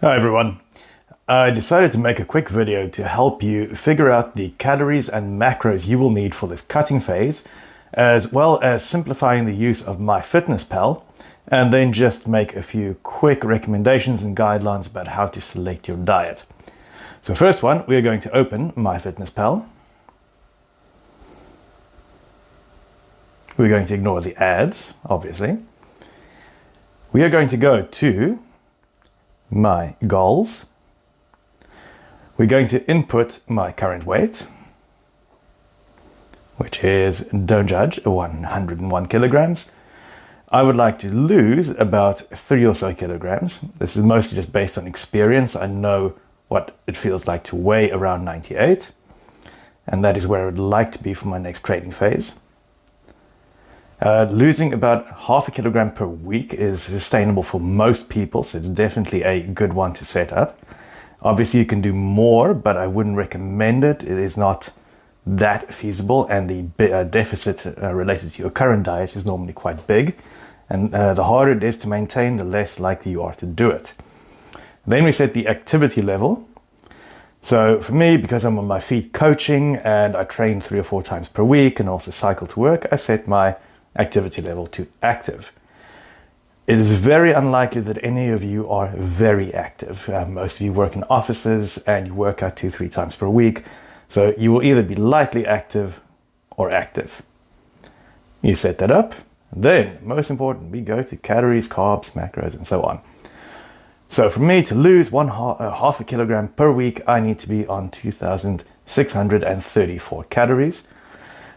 Hi everyone. I decided to make a quick video to help you figure out the calories and macros you will need for this cutting phase, as well as simplifying the use of MyFitnessPal, and then just make a few quick recommendations and guidelines about how to select your diet. So first one, we are going to open MyFitnessPal. We're going to ignore the ads, obviously. We are going to go to my goals. We're going to input my current weight, which is, don't judge, 101 kilograms. I would like to lose about 3 or so kilograms. This is mostly just based on experience. I know what it feels like to weigh around 98, and that is where I would like to be for my next training phase. Losing about half a kilogram per week is sustainable for most people, so it's definitely a good one to set up. Obviously, you can do more, but I wouldn't recommend it. It is not that feasible, and the deficit related to your current diet is normally quite big. And the harder it is to maintain, the less likely you are to do it. Then we set the activity level. So for me, because I'm on my feet coaching and I train 3 or 4 times per week and also cycle to work, I set my activity level to active. It is very unlikely that any of you are very active. Most of you work in offices and you work out 2-3 times per week. So you will either be lightly active or active. You set that up. Then, most important, we go to calories, carbs, macros, and so on. So for me to lose half a kilogram per week, I need to be on 2,634 calories.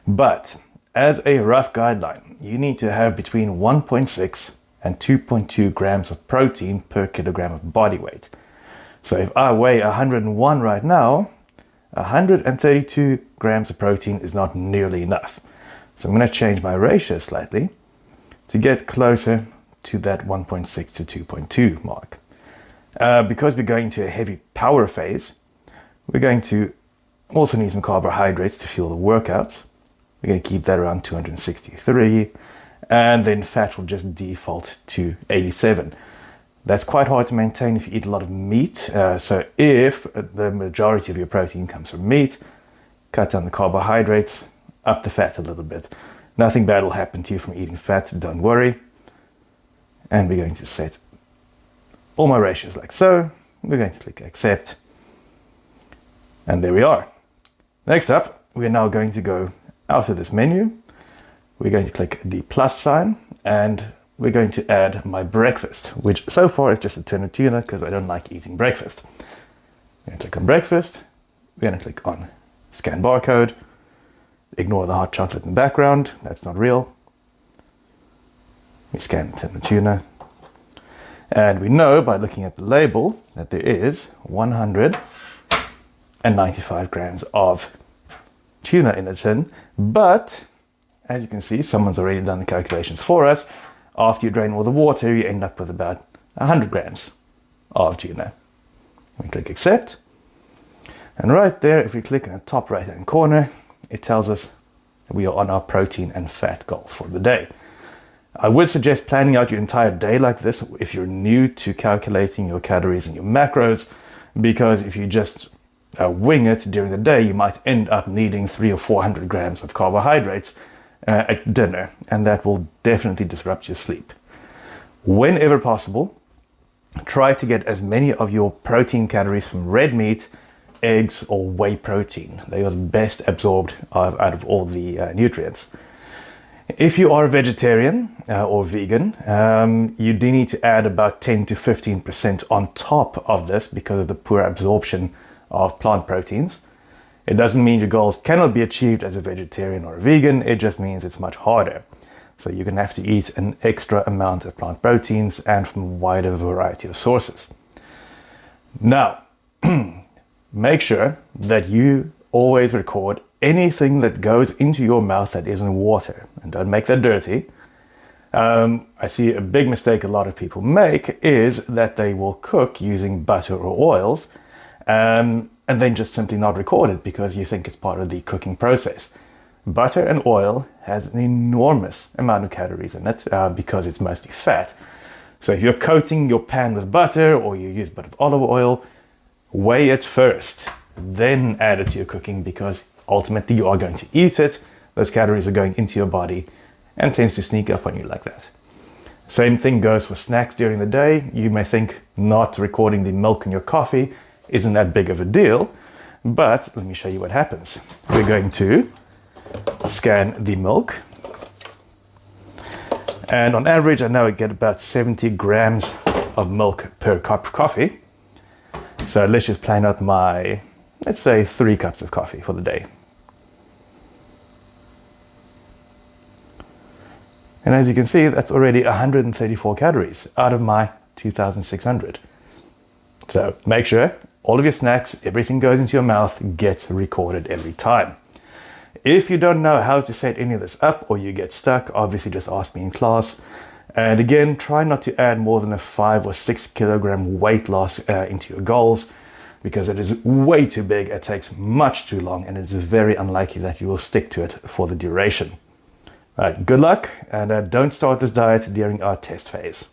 But as a rough guideline, you need to have between 1.6 and 2.2 grams of protein per kilogram of body weight. So if I weigh 101 right now, 132 grams of protein is not nearly enough. So I'm going to change my ratio slightly to get closer to that 1.6 to 2.2 mark. Because we're going to a heavy power phase, we're going to also need some carbohydrates to fuel the workouts. We're going to keep that around 263, and then fat will just default to 87. That's quite hard to maintain if you eat a lot of meat. So if the majority of your protein comes from meat, cut down the carbohydrates, up the fat a little bit. Nothing bad will happen to you from eating fat, don't worry. And we're going to set all my ratios like so. We're going to click accept. And there we are. Next up, we're now going to go out of this menu. We're going to click the plus sign and we're going to add my breakfast, which so far is just a tin of tuna because I don't like eating breakfast. We're going to click on breakfast. We're going to click on scan barcode. Ignore the hot chocolate in the background. That's not real. We scan the tin of tuna. And we know by looking at the label that there is 195 grams of tuna in a tin, but as you can see, someone's already done the calculations for us. After you drain all the water, you end up with about 100 grams of tuna. We click accept, and right there, if we click in the top right hand corner, it tells us that we are on our protein and fat goals for the day. I would suggest planning out your entire day like this if you're new to calculating your calories and your macros, because if you just wing it during the day, you might end up needing 300 or 400 grams of carbohydrates at dinner, and that will definitely disrupt your sleep. Whenever possible, try to get as many of your protein calories from red meat, eggs, or whey protein. They are the best absorbed out of all the nutrients. If you are a vegetarian or vegan, you do need to add about 10 to 15% on top of this because of the poor absorption of plant proteins. It doesn't mean your goals cannot be achieved as a vegetarian or a vegan, it just means it's much harder. So you're going to have to eat an extra amount of plant proteins and from a wider variety of sources. Now, make sure that you always record anything that goes into your mouth that isn't water, and don't make that dirty. I see a big mistake a lot of people make is that they will cook using butter or oils, and then just simply not record it because you think it's part of the cooking process. Butter and oil has an enormous amount of calories in it because it's mostly fat. So if you're coating your pan with butter or you use a bit of olive oil, weigh it first, then add it to your cooking, because ultimately you are going to eat it. Those calories are going into your body and tends to sneak up on you like that. Same thing goes for snacks during the day. You may think not recording the milk in your coffee isn't that big of a deal, but let me show you what happens. We're going to scan the milk. And on average, I know I get about 70 grams of milk per cup of coffee. So let's just plan out my, let's say 3 cups of coffee for the day. And as you can see, that's already 134 calories out of my 2,600. So make sure all of your snacks, everything goes into your mouth, gets recorded every time. If you don't know how to set any of this up or you get stuck, obviously just ask me in class. And again, try not to add more than a 5 or 6 kilogram weight loss into your goals, because it is way too big, it takes much too long, and it's very unlikely that you will stick to it for the duration. All right, good luck, and don't start this diet during our test phase.